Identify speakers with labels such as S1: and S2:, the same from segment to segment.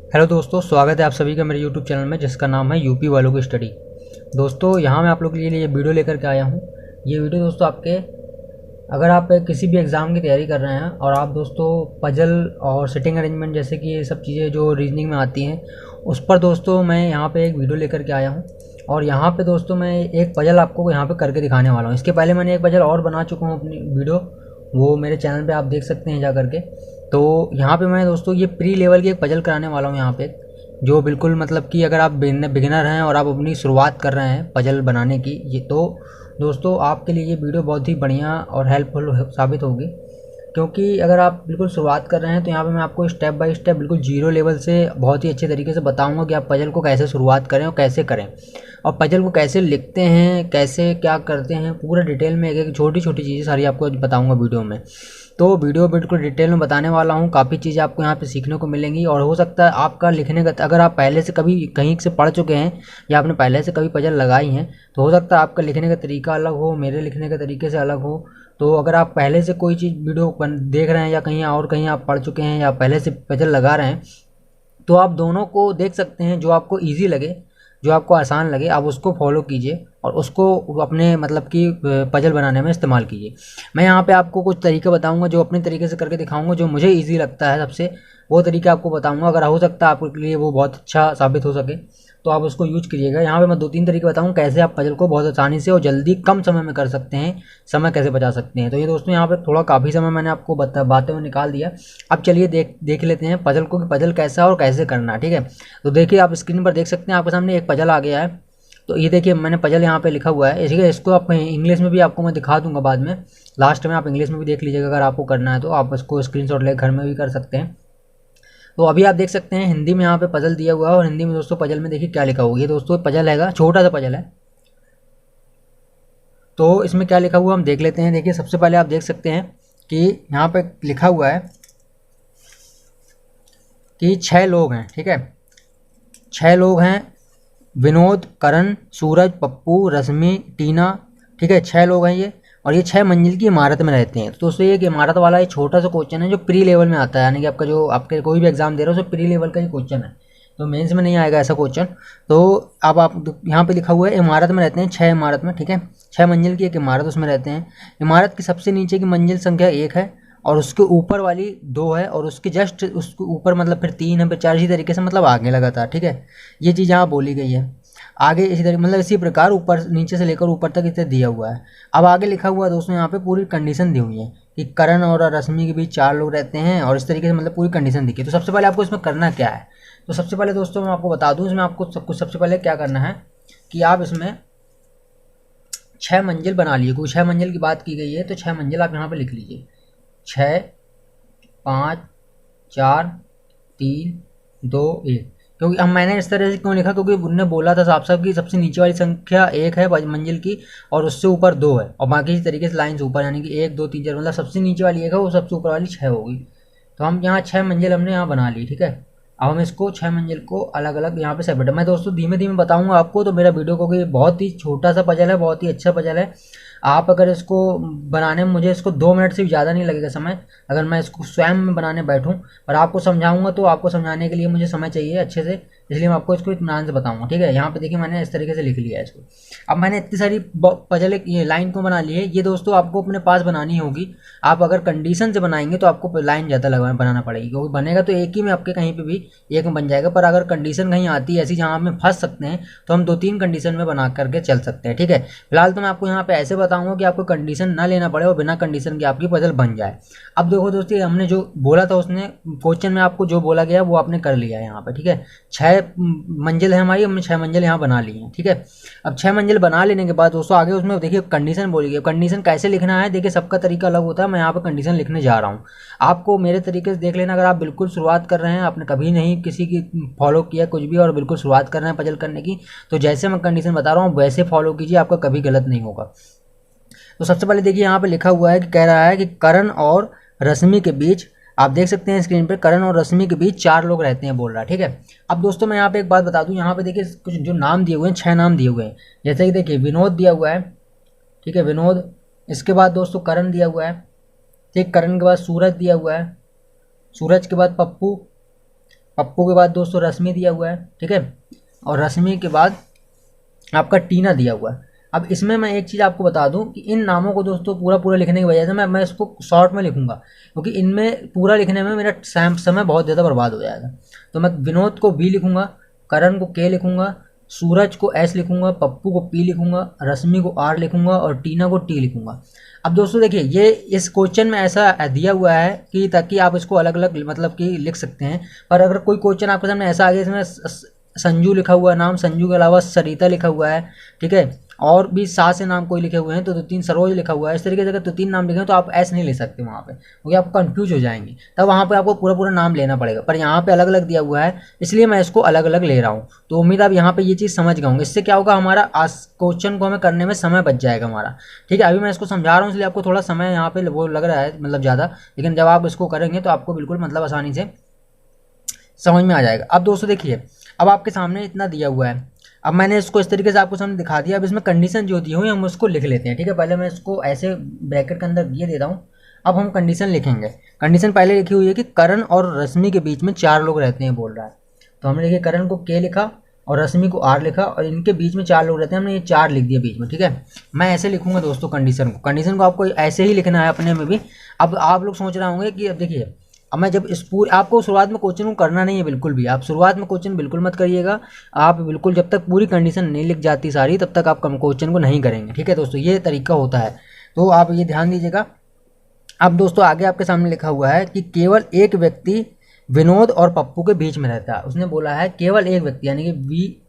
S1: Hello दोस्तों, स्वागत है आप सभी का मेरे यूट्यूब चैनल में जिसका नाम है यूपी वालों की स्टडी। दोस्तों यहाँ मैं आप लोग के लिए ये वीडियो लेकर के आया हूँ। ये वीडियो दोस्तों आपके, अगर आप किसी भी एग्ज़ाम की तैयारी कर रहे हैं और आप दोस्तों पजल और सिटिंग अरेंजमेंट जैसे कि ये सब चीज़ें जो रीजनिंग में आती हैं उस पर दोस्तों मैं यहाँ पे एक वीडियो लेकर के आया हूँ। और यहाँ पे दोस्तों मैं एक पजल आपको यहाँ पे करके दिखाने वाला हूँ। इसके पहले मैंने एक पजल और बना चुका हूँ अपनी वीडियो, वो मेरे चैनल पे आप देख सकते हैं जा करके। तो यहाँ पे मैं दोस्तों ये प्री लेवल की एक पजल कराने वाला हूँ यहाँ पे, जो बिल्कुल मतलब कि अगर आप बिगिनर हैं और आप अपनी शुरुआत कर रहे हैं पजल बनाने की, ये तो दोस्तों आपके लिए ये वीडियो बहुत ही बढ़िया और हेल्पफुल साबित होगी। क्योंकि अगर आप बिल्कुल शुरुआत कर रहे हैं तो यहाँ पे मैं आपको स्टेप बाय स्टेप बिल्कुल जीरो लेवल से बहुत ही अच्छे तरीके से बताऊंगा कि आप पजल को कैसे शुरुआत करें और कैसे करें, और पजल को कैसे लिखते हैं, कैसे क्या करते हैं, पूरा डिटेल में एक एक छोटी छोटी चीज़ें सारी आपको बताऊंगा वीडियो में। तो वीडियो बिल्कुल डिटेल में बताने वाला हूँ, काफ़ी चीज़ें आपको यहाँ पे सीखने को मिलेंगी। और हो सकता है आपका लिखने का, अगर आप पहले से कभी कहीं से पढ़ चुके हैं या आपने पहले से कभी पजल लगाई हैं तो हो सकता है आपका लिखने का तरीका अलग हो, मेरे लिखने के तरीके से अलग हो। तो अगर आप पहले से कोई चीज़ वीडियो देख रहे हैं या कहीं और कहीं आप पढ़ चुके हैं या पहले से पजल लगा रहे हैं तो आप दोनों को देख सकते हैं। जो आपको ईजी लगे, जो आपको आसान लगे, आप उसको फॉलो कीजिए और उसको अपने मतलब कि पजल बनाने में इस्तेमाल कीजिए। मैं यहाँ पे आपको कुछ तरीके बताऊंगा जो अपने तरीके से करके दिखाऊंगा, जो मुझे इजी लगता है सबसे वो तरीका आपको बताऊंगा। अगर हो सकता है आपके लिए वो बहुत अच्छा साबित हो सके तो आप उसको यूज करिएगा। यहाँ पे मैं 2-3 तरीके बताऊंगा कैसे आप पजल को बहुत आसानी से और जल्दी कम समय में कर सकते हैं, समय कैसे बचा सकते हैं। तो ये दोस्तों यहाँ पे थोड़ा काफ़ी समय मैंने आपको बातें में निकाल दिया। अब चलिए देख लेते हैं पजल को कि पजल कैसा और कैसे करना है। ठीक है, तो देखिए आप स्क्रीन पर देख सकते हैं, आपके सामने एक पजल आ गया है। तो ये देखिए मैंने पजल यहाँ पे लिखा हुआ है, ठीक है। इसको आप इंग्लिश में भी आपको मैं दिखा दूंगा बाद में, लास्ट में आप इंग्लिश में भी देख लीजिएगा। अगर आपको करना है तो आप इसको स्क्रीनशॉट लेकर घर में भी कर सकते हैं। तो अभी आप देख सकते हैं हिंदी में यहाँ पे पजल दिया हुआ है, और हिंदी में दोस्तों पजल में देखिए क्या लिखा हुआ है। ये दोस्तों पजल हैगा, छोटा सा पजल है। तो इसमें क्या लिखा हुआ हम देख लेते हैं। देखिए सबसे पहले आप देख सकते हैं कि यहाँ पे लिखा हुआ है कि 6 लोग हैं। ठीक है, 6 लोग हैं, विनोद, करण, सूरज, पप्पू, रश्मि, टीना। ठीक है, 6 लोग हैं ये, और ये 6 मंजिल की इमारत में रहते हैं। तो दोस्तों ये इमारत वाला ये छोटा सा क्वेश्चन है जो प्री लेवल में आता है, यानी कि आपका जो आपके कोई भी एग्जाम दे रहे हो उसमें प्री लेवल का ही क्वेश्चन है, तो मेंस में नहीं आएगा ऐसा क्वेश्चन। तो अब आप यहाँ पे लिखा हुआ है इमारत में रहते हैं, 6 इमारत में। ठीक है, 6 मंजिल की एक इमारत उसमें रहते हैं। इमारत की सबसे नीचे की मंजिल संख्या 1 है, और उसके ऊपर वाली 2 है, और उसके जस्ट उसके ऊपर मतलब फिर 3 है, फिर 4, इसी तरीके से मतलब आगे लगातार। ठीक है, ये चीज़ यहाँ बोली गई है। आगे इसी तरीके मतलब इसी प्रकार ऊपर नीचे से लेकर ऊपर तक इसे दिया हुआ है। अब आगे लिखा हुआ है दोस्तों, यहाँ पे पूरी कंडीशन दी हुई है कि करण और रश्मि के बीच 4 लोग रहते हैं, और इस तरीके से मतलब पूरी कंडीशन दी है। तो सबसे पहले आपको इसमें करना क्या है, तो सबसे पहले दोस्तों मैं आपको बता दूं, इसमें आपको सब कुछ सबसे पहले क्या करना है कि आप इसमें 6 मंजिल बना लीजिए। कोई 6 मंजिल की बात की गई है तो 6 मंजिल आप यहाँ पे लिख लीजिए। 6, 5, 4, 3, 2, 1। क्योंकि अब मैंने इस तरह से क्यों लिखा, क्योंकि उनने बोला था साहब साहब की सबसे नीचे वाली संख्या 1 है मंजिल की, और उससे ऊपर 2 है, और बाकी इस तरीके से लाइन्स ऊपर, यानी कि 1, 2, 3, 4, मतलब सबसे नीचे वाली 1 है, वो सबसे ऊपर वाली 6 होगी। तो हम यहाँ 6 मंजिल हमने यहाँ बना ली। ठीक है, अब हम इसको 6 मंजिल को अलग अलग यहाँ पे सेपरेट, मैं दोस्तों धीमे धीमे बताऊंगा आपको। तो मेरा वीडियो को बहुत ही छोटा सा पजल है, बहुत ही अच्छा पजल है। आप अगर इसको बनाने में, मुझे इसको 2 मिनट से भी ज़्यादा नहीं लगेगा समय, अगर मैं इसको स्वयं में बनाने बैठूं। पर आपको समझाऊंगा तो आपको समझाने के लिए मुझे समय चाहिए अच्छे से, इसलिए मैं आपको इसको इत्मीनान से बताऊंगा। ठीक है, यहाँ पे देखिए मैंने इस तरीके से लिख लिया है इसको। अब मैंने इतनी सारी पजल ये लाइन को बना ली है। ये दोस्तों आपको अपने पास बनानी होगी। आप अगर कंडीशन से बनाएंगे तो आपको लाइन ज़्यादा बनाना पड़ेगी, क्योंकि बनेगा तो एक ही में आपके कहीं पे भी एक में बन जाएगा। पर अगर कंडीशन कहीं आती है ऐसी जहाँ आप में फंस सकते हैं तो हम 2-3 कंडीशन में बना करके चल सकते हैं। ठीक है, फिलहाल तो मैं आपको यहाँ पे ऐसे बताऊंगा कि आपको कंडीशन ना लेना पड़े और बिना कंडीशन के आपकी पजल बन जाए। अब देखो दोस्तों, हमने जो बोला था उसने क्वेश्चन में आपको जो बोला गया वो आपने कर लिया है यहाँ पे। ठीक है, 6 मंजिल है हमारी, हमने 6 मंजिल यहाँ बना ली है। ठीक है, अब 6 मंजिल बना लेने के बाद दोस्तों आगे उसमें देखिए कंडीशन बोली गई। कंडीशन कैसे लिखना है देखिए, सबका तरीका अलग होता है। मैं यहाँ पे कंडीशन लिखने जा रहा हूँ, आपको मेरे तरीके से देख लेना। अगर आप बिल्कुल शुरुआत कर रहे हैं, आपने कभी नहीं किसी की फॉलो किया कुछ भी, और बिल्कुल शुरुआत कर रहे हैं पजल करने की, तो जैसे मैं कंडीशन बता रहा हूँ वैसे फॉलो कीजिए, आपका कभी गलत नहीं होगा। तो सबसे पहले देखिए यहाँ पे लिखा हुआ है कि कह रहा है कि करण और रश्मि के बीच, आप देख सकते हैं स्क्रीन पे, करण और रश्मि के बीच 4 लोग रहते हैं बोल रहा है। ठीक है, अब दोस्तों मैं यहाँ पे एक बात बता दूं, यहाँ पे देखिए कुछ जो नाम दिए हुए हैं, 6 नाम दिए हुए हैं। जैसे कि देखिए विनोद दिया हुआ है। ठीक है, विनोद। इसके बाद दोस्तों करण दिया हुआ है। ठीक, करण के बाद सूरज दिया हुआ है। सूरज के बाद पप्पू। पप्पू के बाद दोस्तों रश्मि दिया हुआ है, ठीक है, और रश्मि के बाद आपका टीना दिया हुआ है। अब इसमें मैं एक चीज़ आपको बता दूं कि इन नामों को दोस्तों पूरा पूरा लिखने की वजह से मैं इसको शॉर्ट में लिखूंगा, क्योंकि इनमें पूरा लिखने में मेरा समय बहुत ज़्यादा बर्बाद हो जाएगा। तो मैं विनोद को वी लिखूंगा, करण को के लिखूंगा, सूरज को एस लिखूंगा, पप्पू को पी लिखूंगा, रश्मि को आर लिखूंगा और टीना को टी लिखूंगा। अब दोस्तों देखिए, ये इस क्वेश्चन में ऐसा दिया हुआ है कि ताकि आप इसको अलग अलग मतलब कि लिख सकते हैं, पर अगर कोई क्वेश्चन आपके सामने ऐसा आ गया इसमें संजू लिखा हुआ है, नाम संजू के अलावा सरिता लिखा हुआ है, ठीक है, और भी सात से नाम कोई लिखे हुए हैं, तो दो तीन सरोज लिखा हुआ है, इस तरीके से अगर दो तीन नाम लिखे हैं तो आप ऐसे नहीं ले सकते वहाँ पे, क्योंकि आप कंफ्यूज हो जाएंगे, तब वहाँ पे आपको पूरा पूरा नाम लेना पड़ेगा। पर यहाँ पे अलग अलग दिया हुआ है, इसलिए मैं इसको अलग अलग ले रहा हूँ। तो उम्मीद आप यहाँ पे ये चीज़ समझ गए होंगे। इससे क्या होगा, हमारा क्वेश्चन को हमें करने में समय बच जाएगा हमारा, ठीक है। अभी मैं इसको समझा रहा हूँ इसलिए आपको थोड़ा समय यहाँ पे वो लग रहा है मतलब ज़्यादा, लेकिन जब आप इसको करेंगे तो आपको बिल्कुल मतलब आसानी से समझ में आ जाएगा। अब दोस्तों देखिए, अब आपके सामने इतना दिया हुआ है, अब मैंने इसको इस तरीके से आपको सामने दिखा दिया। अब इसमें कंडीशन जो दी हुई हम उसको लिख लेते हैं, ठीक है। पहले मैं इसको ऐसे ब्रैकेट के अंदर ये देता हूँ। अब हम कंडीशन लिखेंगे। कंडीशन पहले लिखी हुई है कि करण और रश्मि के बीच में 4 लोग रहते हैं बोल रहा है, तो हमने देखिए करण को के लिखा और रश्मि को आर लिखा और इनके बीच में 4 लोग रहते हैं, हमने ये 4 लिख दिया बीच में, ठीक है। मैं ऐसे लिखूंगा दोस्तों कंडीशन को आपको ऐसे ही लिखना है अपने में भी। अब आप लोग सोच रहे होंगे कि अब देखिए, अब मैं जब इस पूरे आपको शुरुआत में क्वेश्चन को करना नहीं है बिल्कुल भी, आप शुरुआत में क्वेश्चन बिल्कुल मत करिएगा। आप बिल्कुल जब तक पूरी कंडीशन नहीं लिख जाती सारी तब तक आप क्वेश्चन को नहीं करेंगे, ठीक है दोस्तों, ये तरीका होता है, तो आप ये ध्यान दीजिएगा। अब दोस्तों आगे आपके सामने लिखा हुआ है कि केवल एक व्यक्ति विनोद और पप्पू के बीच में रहता है। उसने बोला है केवल एक व्यक्ति, यानी कि वी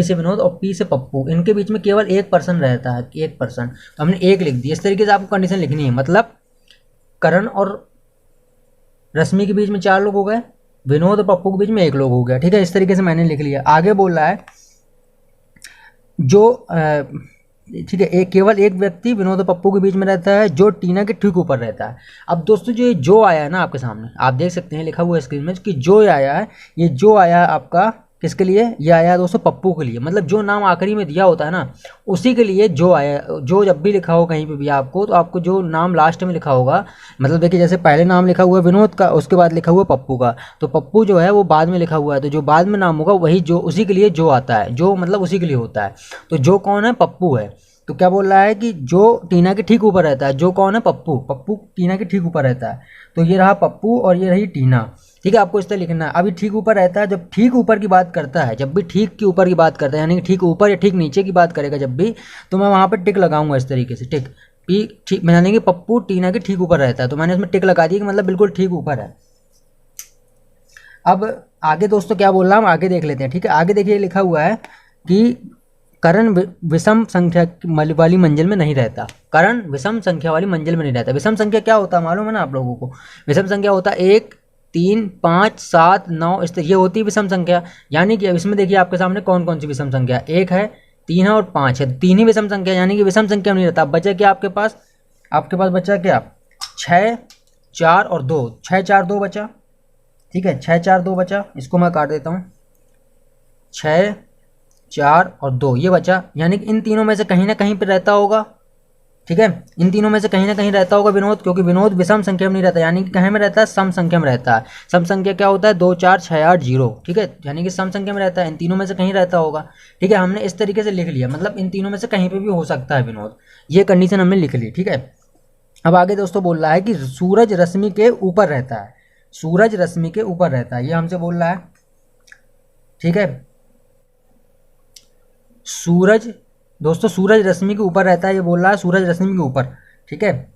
S1: से विनोद और पी से पप्पू, इनके बीच में केवल एक पर्सन रहता है, एक पर्सन, तो हमने एक लिख दिया। इस तरीके से आपको कंडीशन लिखनी है, मतलब करण और रश्मि के बीच में 4 लोग हो गए, विनोद और पप्पू के बीच में 1 लोग हो गया, ठीक है। इस तरीके से मैंने लिख लिया। आगे बोल रहा है जो ठीक है, केवल एक व्यक्ति विनोद और पप्पू के बीच में रहता है जो टीना के ठीक ऊपर रहता है। अब दोस्तों जो आया है ना आपके सामने, आप देख सकते हैं लिखा हुआ है स्क्रीन में कि जो आया है, ये जो आया है आपका किसके लिए, ये आया है दोस्तों पप्पू के लिए। मतलब जो नाम आखिरी में दिया होता है ना उसी के लिए जो आया, जो जब भी लिखा हो कहीं पे भी आपको, तो आपको जो नाम लास्ट में लिखा होगा, मतलब देखिए जैसे पहले नाम लिखा हुआ है विनोद का, उसके बाद लिखा हुआ पप्पू का, तो पप्पू जो है वो बाद में लिखा हुआ है, तो जो बाद में नाम होगा वही जो उसी के लिए जो आता है, जो मतलब उसी के लिए होता है। तो जो कौन है, पप्पू है। तो क्या बोल रहा है कि जो टीना के ठीक ऊपर रहता है, जो कौन है, पप्पू। पप्पू टीना के ठीक ऊपर रहता है, तो ये रहा पप्पू और ये रही टीना, ठीक है। आपको इस तरह लिखना है। अभी ठीक ऊपर रहता है, जब ठीक ऊपर की बात करता है, जब भी ठीक के ऊपर की बात करता है, यानी कि ठीक ऊपर या ठीक नीचे की बात करेगा जब भी, तो मैं वहाँ पर टिक लगाऊंगा इस तरीके से, टिक पी ठीक, यानी कि पप्पू टीना के ठीक ऊपर रहता है, तो मैंने इसमें टिक लगा दी कि मतलब बिल्कुल ठीक ऊपर है। अब आगे दोस्तों क्या बोल रहा हूँ, आगे देख लेते हैं, ठीक है। आगे देखिए लिखा हुआ है कि करण विषम संख्या वाली मंजिल में नहीं रहता। करण विषम संख्या वाली मंजिल में नहीं रहता। विषम संख्या क्या होता है मालूम है ना आप लोगों को? विषम संख्या होता है 1, 3, 5, 7, 9, इस ये होती है विषम संख्या। यानी कि अब इसमें देखिए आपके सामने कौन कौन सी विषम संख्या, 1 है, 3 है और 5 है, 3 ही विषम संख्या, यानी कि विषम संख्या में नहीं रहता। अब बचा क्या आपके पास बचा क्या, 6, 4 और 2, 6, 4, 2 बचा, ठीक है, 6, 4, 2 बचा, इसको मैं काट देता हूँ, 6, 4 और 2 ये बचा, यानी कि इन तीनों में से कहीं ना कहीं पर रहता होगा, ठीक है। इन तीनों में से कहीं ना कहीं रहता होगा विनोद, क्योंकि विनोद विषम संख्या में नहीं रहता, यानी कि कहीं में रहता है, सम संख्या में रहता है। सम संख्या क्या होता है, 2, 4, 6, 8, 0, ठीक है, यानी कि सम संख्या में रहता है, इन तीनों में से कहीं रहता होगा, ठीक है। हमने इस तरीके से लिख लिया, मतलब इन तीनों में से कहीं पर भी हो सकता है विनोद, ये कंडीशन हमने लिख ली, ठीक है। अब आगे दोस्तों बोल रहा है कि सूरज रश्मि के ऊपर रहता है, सूरज रश्मि के ऊपर रहता है, ये हमसे बोल रहा है, ठीक है। सूरज दोस्तों सूरज रश्मि के ऊपर रहता है, ये बोल रहा है सूरज रश्मि के ऊपर, ठीक है,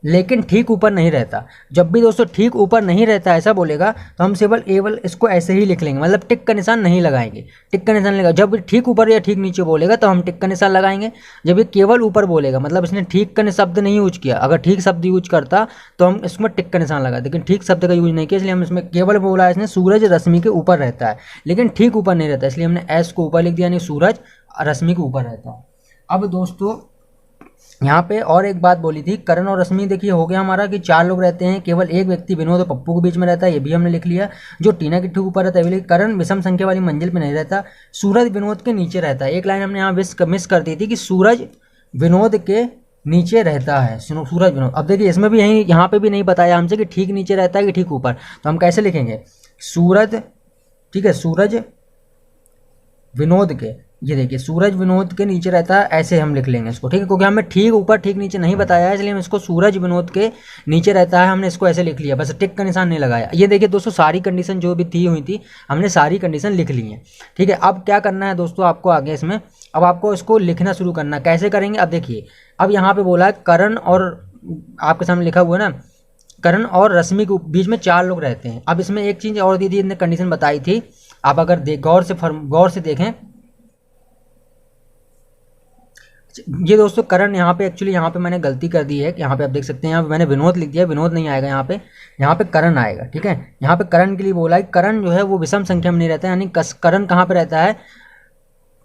S1: लेकिन ठीक ऊपर नहीं रहता। जब भी दोस्तों ठीक ऊपर नहीं रहता ऐसा बोलेगा तो हम केवल इसको ऐसे ही लिख लेंगे, मतलब टिक का निशान नहीं लगाएंगे, टिक का निशान लगा। जब भी ठीक ऊपर या ठीक नीचे बोलेगा तो हम टिक का निशान लगाएंगे। जब ये केवल ऊपर बोलेगा, मतलब इसने ठीक का शब्द नहीं यूज किया, अगर ठीक शब्द यूज करता तो हम इसमें टिक का निशान लगा, लेकिन ठीक शब्द का यूज नहीं किया, इसलिए हम इसमें केवल बोला है इसने सूरज रश्मि के ऊपर रहता है, लेकिन ठीक ऊपर नहीं रहता, इसलिए हमने एस को ऊपर लिख दिया, यानी सूरज रश्मि के ऊपर रहता है। अब दोस्तों यहाँ पे और एक बात बोली थी, करण और रश्मि, देखिए हो गया हमारा कि 4 लोग रहते हैं, केवल एक व्यक्ति विनोद और पप्पू के बीच में रहता है, ये भी हमने लिख लिया। जो टीना के ठीक ऊपर रहता है, करण विषम संख्या वाली मंजिल पे नहीं रहता, सूरज विनोद के नीचे रहता है। एक लाइन हमने यहाँ मिस कर दी थी कि सूरज विनोद के नीचे रहता है, सूरज विनोद। अब देखिए इसमें भी यहीं यहाँ पे भी नहीं बताया हमसे कि ठीक नीचे रहता है कि ठीक ऊपर, तो हम कैसे लिखेंगे सूरज, ठीक है, सूरज विनोद के, ये देखिए सूरज विनोद के नीचे रहता है, ऐसे हम लिख लेंगे इसको, ठीक है, क्योंकि हमें ठीक ऊपर ठीक नीचे नहीं बताया है, इसलिए हम इसको सूरज विनोद के नीचे रहता है हमने इसको ऐसे लिख लिया, बस टिक का निशान नहीं लगाया। ये देखिए दोस्तों सारी कंडीशन जो भी थी हुई थी हमने सारी कंडीशन लिख ली है, ठीक है। अब क्या करना है दोस्तों आपको आगे इसमें, अब आपको इसको लिखना शुरू करना, कैसे करेंगे। अब देखिए अब यहाँ पे बोला है करण और, आपके सामने लिखा हुआ है ना, करण और रश्मि के बीच में 4 लोग रहते हैं। अब इसमें एक चीज़ और दी थी, इतने कंडीशन बताई थी, आप अगर गौर से देखें, ये दोस्तों करण यहाँ पे एक्चुअली यहाँ पे मैंने गलती कर दी है, यहाँ पे आप देख सकते हैं, यहाँ पे मैंने विनोद लिख दिया, विनोद नहीं आएगा यहाँ पे करण आएगा, ठीक है। यहाँ पे करण के लिए बोला है, करण जो है वो विषम संख्या में नहीं रहता है, यानी करण कहाँ पे रहता है,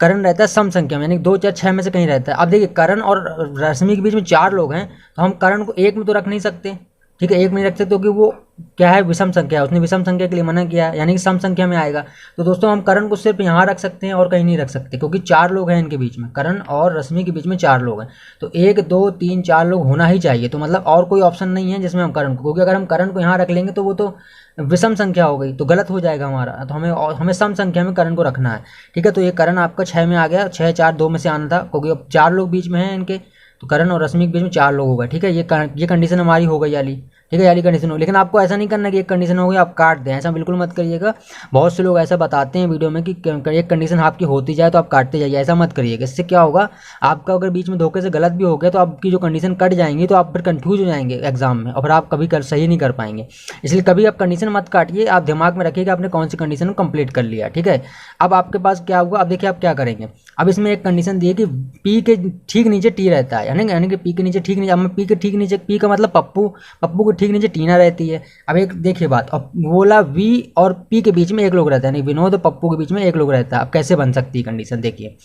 S1: करण रहता है सम संख्या में, यानी 2 4 6 में से कहीं रहता है। अब देखिए करण और रश्मि के बीच में 4 लोग हैं, तो हम करण को 1 में तो रख नहीं सकते, ठीक है, 1 में नहीं रख सकते क्योंकि वो क्या है, विषम संख्या है, उसने विषम संख्या के लिए मना किया है, यानी कि सम संख्या में आएगा। तो दोस्तों हम करण को सिर्फ यहाँ रख सकते हैं और कहीं नहीं रख सकते, क्योंकि 4 लोग हैं इनके बीच में, करण और रश्मि के बीच में 4 लोग हैं, तो 1 2 3 4 लोग होना ही चाहिए। तो मतलब और कोई ऑप्शन नहीं है जिसमें हम करण को, क्योंकि अगर हम करण को यहाँ रख लेंगे तो वो तो विषम संख्या हो गई, तो गलत हो जाएगा हमारा, तो हमें सम संख्या में करण को रखना है, ठीक है। तो ये करण आपका 6 में आ गया, 6 4 2 में से आना था, क्योंकि अब 4 लोग बीच में हैं इनके, तो करण और रश्मि के बीच में 4 लोग होगा, ठीक है। ये कंडीशन हमारी हो गई वाली, ठीक है, याली कंडीशन हो। लेकिन आपको ऐसा नहीं करना कि एक कंडीशन हो गई आप काट दें, ऐसा बिल्कुल मत करिएगा। बहुत से लोग ऐसा बताते हैं वीडियो में कि एक कंडीशन आपकी होती जाए तो आप काटते जाइए, ऐसा मत करिएगा। इससे क्या होगा, आपका अगर बीच में धोखे से गलत भी हो गया तो आपकी जो कंडीशन कट जाएंगी, तो आप फिर कंफ्यूज हो जाएंगे एग्जाम में, और फिर आप कभी सही नहीं कर पाएंगे। इसलिए कभी आप कंडीशन मत काटिए, आप दिमाग में रखिएगा आपने कौन सी कंडीशन को कंप्लीट कर लिया, ठीक है। अब आपके पास क्या होगा, अब देखिए आप क्या करेंगे। अब इसमें एक कंडीशन दी है कि पी के ठीक नीचे टी रहता है, यानी कि पी के नीचे ठीक नीचे, अब पी के ठीक नीचे, पी का मतलब पप्पू, पप्पू के ठीक नीचे टीना रहती है। अब एक देखिए बात, अब बोला वी और पी के बीच में 1 लोग रहता है, यानी विनोद और पप्पू के बीच में 1 लोग रहता है। अब कैसे बन सकती है कंडीशन, देखिए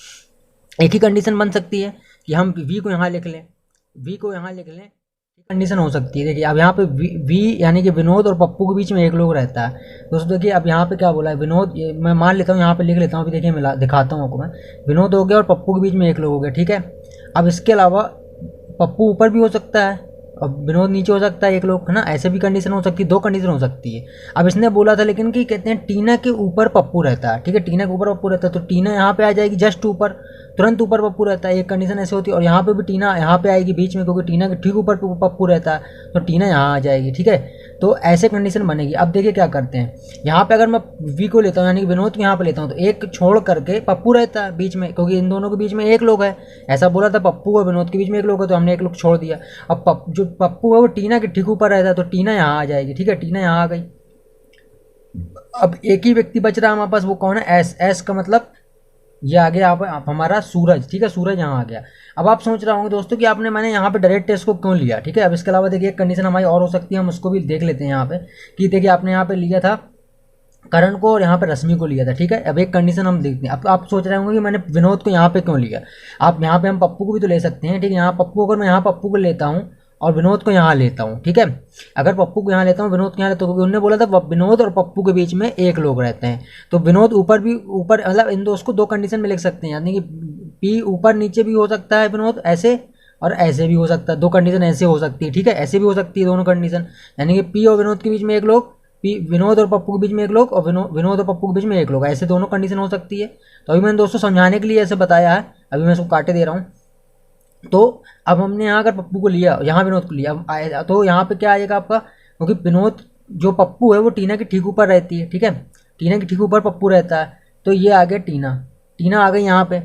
S1: एक ही कंडीशन बन सकती है कि हम वी को यहाँ लिख लें, वी को यहाँ लिख लें, कंडीशन हो सकती है। देखिए अब यहाँ पे वी यानी कि विनोद और पप्पू के बीच में 1 लोग रहता है। दोस्तों देखिए अब यहाँ पे क्या बोला है, विनोद, मैं मान लेता हूँ यहाँ पे लिख लेता हूँ, अभी देखिए मिला दिखाता हूँ आपको मैं, विनोद हो गया और पप्पू के बीच में 1 लोग हो गया, ठीक है। अब इसके अलावा पप्पू ऊपर भी हो सकता है और विनोद नीचे हो सकता है 1 लोग, है ना, ऐसे भी कंडीशन हो सकती है, 2 कंडीशन हो सकती है। अब इसने बोला था लेकिन कि कहते हैं टीना के ऊपर पप्पू रहता है, ठीक है, टीना के ऊपर पप्पू रहता है, तो टीना यहाँ पे आ जाएगी जस्ट ऊपर, तुरंत ऊपर पप्पू रहता है, एक कंडीशन ऐसे होती है। और यहाँ पे भी टीना यहाँ पे आएगी बीच में, क्योंकि टीना के ठीक ऊपर पप्पू रहता है, तो टीना यहाँ आ जाएगी, ठीक है। तो ऐसे कंडीशन बनेगी। अब देखिए क्या करते हैं, यहाँ पे अगर मैं वी को लेता हूँ यानी कि विनोद को यहाँ पे लेता हूँ, तो 1 छोड़ करके पप्पू रहता है बीच में, क्योंकि इन दोनों के बीच में 1 लोग है, ऐसा बोला था, पप्पू और विनोद के बीच में 1 लोग है, तो हमने 1 लोग छोड़ दिया। अब जो पप्पू है वो टीना के ठीक ऊपर रहता है, तो टीना यहाँ आ जाएगी, ठीक है, टीना यहाँ आ गई। अब एक ही व्यक्ति बच रहा है हमारे पास, वो कौन है, एस, एस का मतलब ये आ गया आप हमारा सूरज, ठीक है, सूरज यहाँ आ गया। अब आप सोच रहे होंगे दोस्तों कि आपने मैंने यहाँ पे डायरेक्ट टेस्ट को क्यों लिया, ठीक है। अब इसके अलावा देखिए एक कंडीशन हमारी और हो सकती है, हम उसको भी देख लेते हैं यहाँ पे, कि देखिए आपने यहाँ पे लिया था करण को और यहाँ पे रश्मि को लिया था, ठीक है। अब एक कंडीशन हम देखते हैं। अब आप सोच रहे होंगे कि मैंने विनोद को यहाँ पे क्यों लिया, आप यहाँ पे हम पप्पू को भी तो ले सकते हैं, ठीक है। यहाँ पप्पू, अगर मैं यहाँ पप्पू को लेता हूँ और विनोद को यहाँ लेता हूँ, ठीक है, अगर पप्पू को यहाँ लेता हूँ विनोद को यहाँ लेता हूँ, क्योंकि उन्होंने बोला था विनोद और पप्पू के बीच में 1 लोग रहते हैं, तो विनोद ऊपर भी ऊपर, मतलब इन दोस्त को 2 कंडीशन में लिख सकते हैं, यानी कि पी ऊपर नीचे भी हो सकता है विनोद ऐसे, और ऐसे भी हो सकता है, 2 कंडीशन ऐसे हो सकती है, ठीक है, ऐसे भी हो सकती है दोनों कंडीशन, यानी कि पी और विनोद के बीच में 1 लोग, पी विनोद और पप्पू के बीच में 1 लोग, और विनोद और पप्पू के बीच में 1 लोग, ऐसे दोनों कंडीशन हो सकती है। तो अभी मैंने दोस्तों समझाने के लिए ऐसे बताया है, अभी मैं इसको काटे दे रहा हूँ। तो अब हमने यहाँ अगर पप्पू को लिया, यहाँ विनोद को लिया, तो यहाँ पे क्या आएगा आपका, क्योंकि विनोद जो पप्पू है वो टीना के ठीक ऊपर रहती है, ठीक है, टीना के ठीक ऊपर पप्पू रहता है, तो ये आ गया टीना, टीना आ गई यहाँ पे।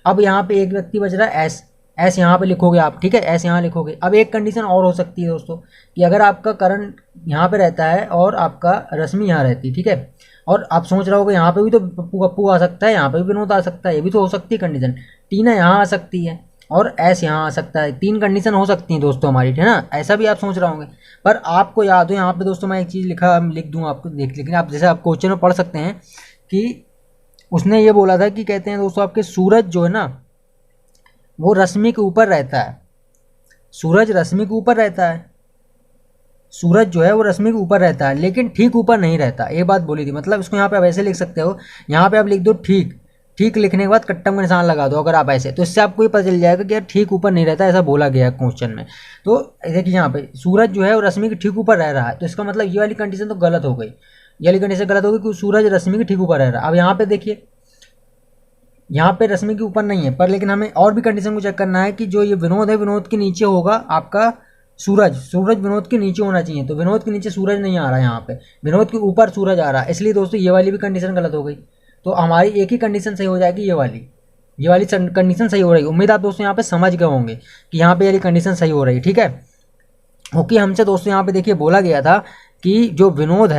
S1: अब यहाँ पे एक व्यक्ति बच रहा है एस, एस यहाँ पे लिखोगे आप, ठीक है, एस यहाँ लिखोगे। अब एक कंडीशन और हो सकती है दोस्तों, कि अगर आपका करण यहाँ पे रहता है और आपका रश्मि यहाँ रहती है, ठीक है, और आप सोच रहे होगे यहाँ पे भी तो पप्पू पप्पू आ सकता है, यहाँ पे भी विनोद आ सकता है, ये भी तो हो सकती है कंडीशन, टीना यहाँ आ सकती है और एस यहाँ आ सकता है, 3 कंडीशन हो सकती हैं दोस्तों हमारी, है ना, ऐसा भी आप सोच रहे होंगे। पर आपको याद हो यहाँ पे दोस्तों, मैं एक चीज़ लिख दूँ आपको, देख, लेकिन आप जैसे आप क्वेश्चन में पढ़ सकते हैं कि उसने ये बोला था कि कहते हैं दोस्तों आपके सूरज जो है ना वो रश्मि के ऊपर रहता है, सूरज रश्मि के ऊपर रहता है, सूरज जो है वो रश्मि के ऊपर रहता है लेकिन ठीक ऊपर नहीं रहता, ये बात बोली थी। मतलब इसको यहाँ पे आप ऐसे लिख सकते हो, यहाँ पे आप लिख दो ठीक, ठीक लिखने के बाद कट्टम का निशान लगा दो अगर आप ऐसे, तो इससे आपको ये पता चल जाएगा कि यार ठीक ऊपर नहीं रहता, ऐसा बोला गया है क्वेश्चन में। तो देखिए यहाँ पे सूरज जो है वो रश्मि के ठीक ऊपर रह रहा है, तो इसका मतलब ये वाली कंडीशन तो गलत हो गई, ये वाली कंडीशन गलत हो गई कि सूरज रश्मि के ठीक ऊपर रह रहा है। अब यहाँ पे देखिए, यहाँ पे रश्मि के ऊपर नहीं है पर, लेकिन हमें और भी कंडीशन को चेक करना है कि जो ये विनोद है, विनोद के नीचे होगा आपका सूरज, सूरज विनोद के नीचे होना चाहिए, तो विनोद के नीचे सूरज नहीं आ रहा है, यहाँ पे विनोद के ऊपर सूरज आ रहा है, इसलिए दोस्तों ये वाली भी कंडीशन गलत हो गई। तो हमारी एक ही कंडीशन सही हो जाएगी, ये वाली कंडीशन सही हो रही है। उम्मीद आप दोस्तों यहाँ पे समझ गए होंगे कि यहाँ पे ये कंडीशन सही हो रही है, ठीक है। क्योंकि हमसे दोस्तों यहाँ पे देखिए बोला गया था कि जो विनोद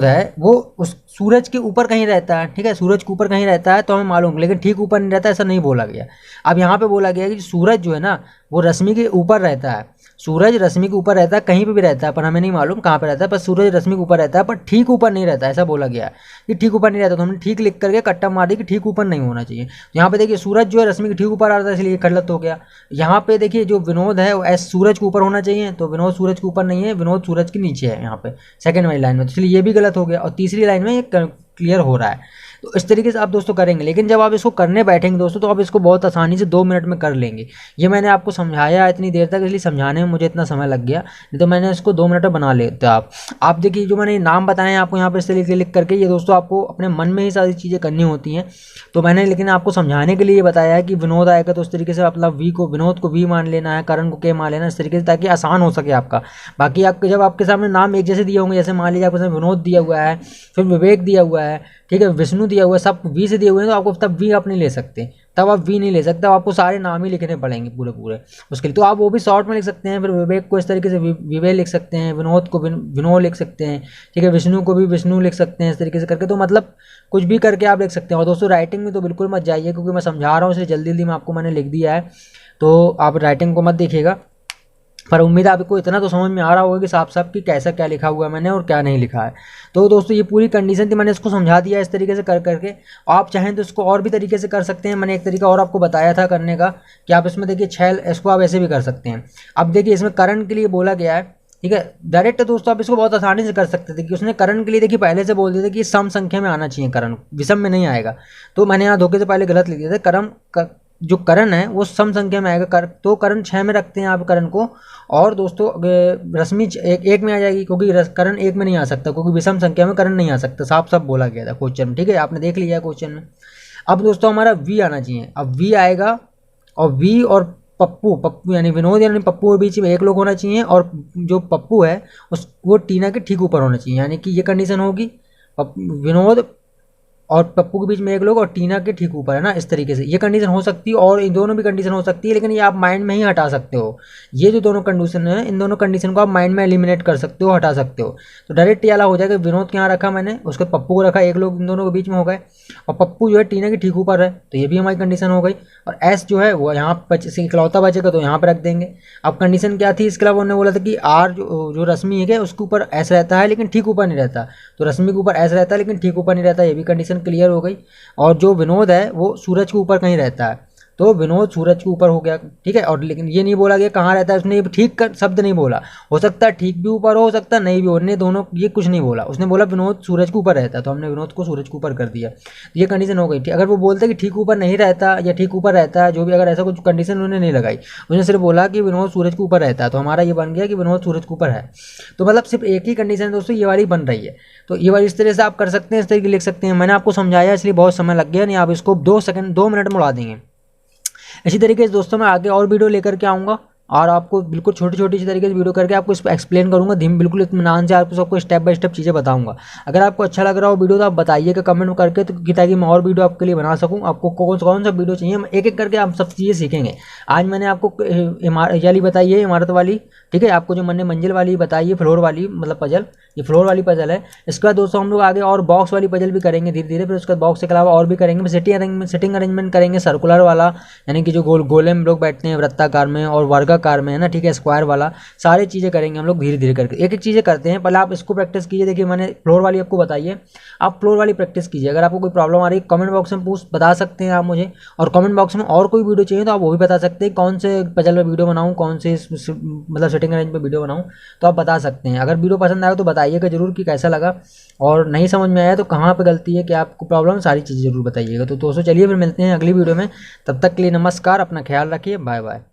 S1: है वो उस सूरज के ऊपर कहीं रहता है, ठीक है, सूरज के ऊपर कहीं रहता है तो हमें मालूम, लेकिन ठीक ऊपर नहीं रहता, ऐसा नहीं बोला गया। अब यहाँ पे बोला गया कि सूरज जो है ना वो रश्मि के ऊपर रहता है, सूरज रश्मि के ऊपर रहता है, कहीं पे भी रहता है पर हमें नहीं मालूम कहाँ पे रहता है, पर सूरज रश्मि के ऊपर रहता है पर ठीक ऊपर नहीं रहता, ऐसा बोला गया है कि ठीक ऊपर नहीं रहता। तो हमने ठीक लिख करके कट्टा मार दी कि ठीक ऊपर नहीं होना चाहिए। तो यहाँ पे देखिए सूरज जो है रश्मि के ठीक ऊपर आ रहा था, इसलिए गलत हो गया। यहाँ पे देखिए जो विनोद है वो सूरज के ऊपर होना चाहिए, तो विनोद सूरज के ऊपर नहीं है, विनोद सूरज के नीचे है यहाँ पे सेकंड वाली लाइन में, तो इसलिए ये भी गलत हो गया। और तीसरी लाइन में ये क्लियर हो रहा है। तो इस तरीके से आप दोस्तों करेंगे, लेकिन जब आप इसको करने बैठेंगे दोस्तों तो आप इसको बहुत आसानी से 2 मिनट में कर लेंगे। ये मैंने आपको समझाया इतनी देर तक, इसलिए समझाने में मुझे इतना समय लग गया, नहीं तो मैंने इसको 2 मिनट में बना लेते। आप देखिए जो मैंने नाम बताए हैं आपको यहाँ पर इस तरीके लिख करके, ये दोस्तों आपको अपने मन में ही सारी चीज़ें करनी होती हैं। तो मैंने लेकिन आपको समझाने के लिए बताया है कि विनोद आएगा तो उस तरीके से मतलब विनोद को वी मान लेना है, करण को के मान लेना, इस तरीके से, ताकि आसान हो सके आपका। बाकी आपके जब आपके सामने नाम एक जैसे दिए होंगे, जैसे मान लीजिए आपके सामने विनोद दिया हुआ है, फिर विवेक दिया हुआ है, ठीक है, विष्णु दिया हुआ है, सब वी से दिए हुए हैं, तो आपको तब वी आप नहीं ले सकते, तब आप वी नहीं ले सकते, आपको सारे नाम ही लिखने पड़ेंगे पूरे उसके लिए। तो आप वो भी शॉर्ट में लिख सकते हैं, फिर विवेक को इस तरीके से विवेक लिख सकते हैं, विनोद को विनोद लिख सकते हैं, ठीक है, विष्णु को भी विष्णु लिख सकते हैं, इस तरीके से करके। तो मतलब कुछ भी करके आप लिख सकते हैं। और दोस्तों राइटिंग में तो बिल्कुल मत जाइए, क्योंकि मैं समझा रहा हूँ इसलिए जल्दी जल्दी में आपको मैंने लिख दिया है, तो आप राइटिंग को मत देखिएगा। पर उम्मीद आपको इतना तो समझ में आ रहा होगा कि साफ साफ कि कैसा क्या लिखा हुआ है मैंने और क्या नहीं लिखा है। तो दोस्तों ये पूरी कंडीशन थी, मैंने इसको समझा दिया इस तरीके से कर करके। आप चाहें तो इसको और भी तरीके से कर सकते हैं, मैंने एक तरीका और आपको बताया था करने का कि आप इसमें देखिए 6, इसको आप ऐसे भी कर सकते हैं। अब देखिए इसमें करण के लिए बोला गया है, ठीक है, डायरेक्ट दोस्तों आप इसको बहुत आसानी से कर सकते थे कि उसने करण के लिए देखिए पहले से बोल दिया था कि सम संख्या में आना चाहिए, करण विषम में नहीं आएगा। तो मैंने यहाँ धोखे से पहले गलत लिख दिया था, जो करण है वो सम संख्या में आएगा, तो करण 6 में रखते हैं आप करण को। और दोस्तों रश्मि एक में आ जाएगी, क्योंकि करण 1 में नहीं आ सकता, क्योंकि विषम संख्या में करण नहीं आ सकता, साफ साफ बोला गया था क्वेश्चन में, ठीक है, आपने देख लिया क्वेश्चन में। अब दोस्तों हमारा वी आना चाहिए, अब वी आएगा, और वी और पप्पू यानी विनोद यानी पप्पू के बीच में एक लोग होना चाहिए, और जो पप्पू है वो टीना के ठीक ऊपर होना चाहिए, यानी कि ये कंडीशन होगी विनोद और पप्पू के बीच में एक लोग और टीना के ठीक ऊपर है ना, इस तरीके से ये कंडीशन हो सकती है। और इन दोनों भी कंडीशन हो सकती है, लेकिन ये आप माइंड में ही हटा सकते हो। ये जो दोनों कंडीशन है, इन दोनों कंडीशन को आप माइंड में एलिमिनेट कर सकते हो, हटा सकते हो। तो डायरेक्ट ये वाला हो जाएगा, विनोद के यहाँ रखा मैंने, उसके पप्पू को रखा, एक लोग इन दोनों के बीच में हो गए, और पप्पू जो है टीना के ठीक ऊपर है, तो ये भी हमारी कंडीशन हो गई। और एस जो है वो यहाँ इकलौता बचेगा तो यहाँ पर रख देंगे। अब कंडीशन क्या थी, इसके अलावा उन्होंने बोला था कि आर जो रश्मि है उसके ऊपर एस रहता है लेकिन ठीक ऊपर नहीं रहता, तो रश्मि के ऊपर एस रहता है लेकिन ठीक ऊपर नहीं रहता, ये भी कंडीशन क्लियर हो गई। और जो विनोद है वो सूरज के ऊपर कहीं रहता है, तो विनोद सूरज के ऊपर हो गया, ठीक है। और लेकिन ये नहीं बोला गया कहाँ रहता है, उसने ये ठीक कर शब्द नहीं बोला, हो सकता है ठीक भी ऊपर हो सकता है नहीं भी हो, ने दोनों ये कुछ नहीं बोला, उसने बोला विनोद सूरज के ऊपर रहता है, तो हमने विनोद को सूरज के ऊपर कर दिया, तो ये कंडीशन हो गई। अगर वो बोलते कि ठीक ऊपर नहीं रहता या ठीक ऊपर रहता है, जो भी, अगर ऐसा कुछ कंडीशन उन्होंने नहीं लगाई, उसने सिर्फ बोला कि विनोद सूरज के ऊपर रहता है, तो हमारा ये बन गया कि विनोद सूरज के ऊपर है। तो मतलब सिर्फ एक ही कंडीशन दोस्तों ये वाली बन रही है, तो ये वाली इस तरह से आप कर सकते हैं, इस तरीके लिख सकते हैं। मैंने आपको समझाया इसलिए बहुत समय लग गया, नहीं आप इसको 2 मिनट में उड़ा देंगे। इसी तरीके से दोस्तों मैं आगे और वीडियो लेकर के आऊँगा, और आपको बिल्कुल छोटी छोटी सी तरीके से वीडियो करके आपको इस पर एक्सप्लेन करूँगा, बिल्कुल इत्मीनान से आपको सबको स्टेप बाय स्टेप चीज़ें बताऊँगा। अगर आपको अच्छा लग रहा हो वीडियो तो आप बताइएगा कमेंट में करके, तो ताकि मैं और वीडियो आपके लिए बना सकूँ। आपको कौन सा वीडियो चाहिए, हम एक एक करके आप सब चीज़ें सीखेंगे। आज मैंने आपको वाली बताई है, इमारत वाली, ठीक है, आपको जो मैंने मंजिल वाली बताई है, फ्लोर वाली मतलब पजल, ये फ्लोर वाली पजल है। इसके बाद दोस्तों हम लोग आगे और बॉक्स वाली पजल भी करेंगे धीरे धीरे, फिर उसके बाद बॉक्स के अलावा और भी करेंगे, सिटिंग अरेंजमेंट करेंगे सर्कुलर वाला, यानी कि जो गोले में लोग बैठते हैं वृत्ताकार में, और आकार में है ना, ठीक है, स्क्वायर वाला, सारी चीज़ें करेंगे हम लोग धीरे धीरे करके, एक एक चीज़ें करते हैं। पहले आप इसको प्रैक्टिस कीजिए। देखिए मैंने फ्लोर वाली आपको बताइए, आप फ्लोर वाली प्रैक्टिस कीजिए। अगर आपको कोई प्रॉब्लम आ रही है कमेंट बॉक्स में पूछ बता सकते हैं आप मुझे, और कमेंट बॉक्स में और कोई वीडियो चाहिए तो आप वो भी बता सकते हैं, कौन से पजल पर वीडियो बनाऊँ, कौन से मतलब सेटिंग रेंज पर वीडियो बनाऊँ, तो आप बता सकते हैं। अगर वीडियो पसंद आए तो बताइएगा जरूर कि कैसा लगा, और नहीं समझ में आया तो कहाँ पे गलती है, क्या आपको प्रॉब्लम, सारी चीज़ें जरूर बताइएगा। तो दोस्तों चलिए फिर मिलते हैं अगली वीडियो में, तब तक के लिए नमस्कार, अपना ख्याल रखिए, बाय बाय।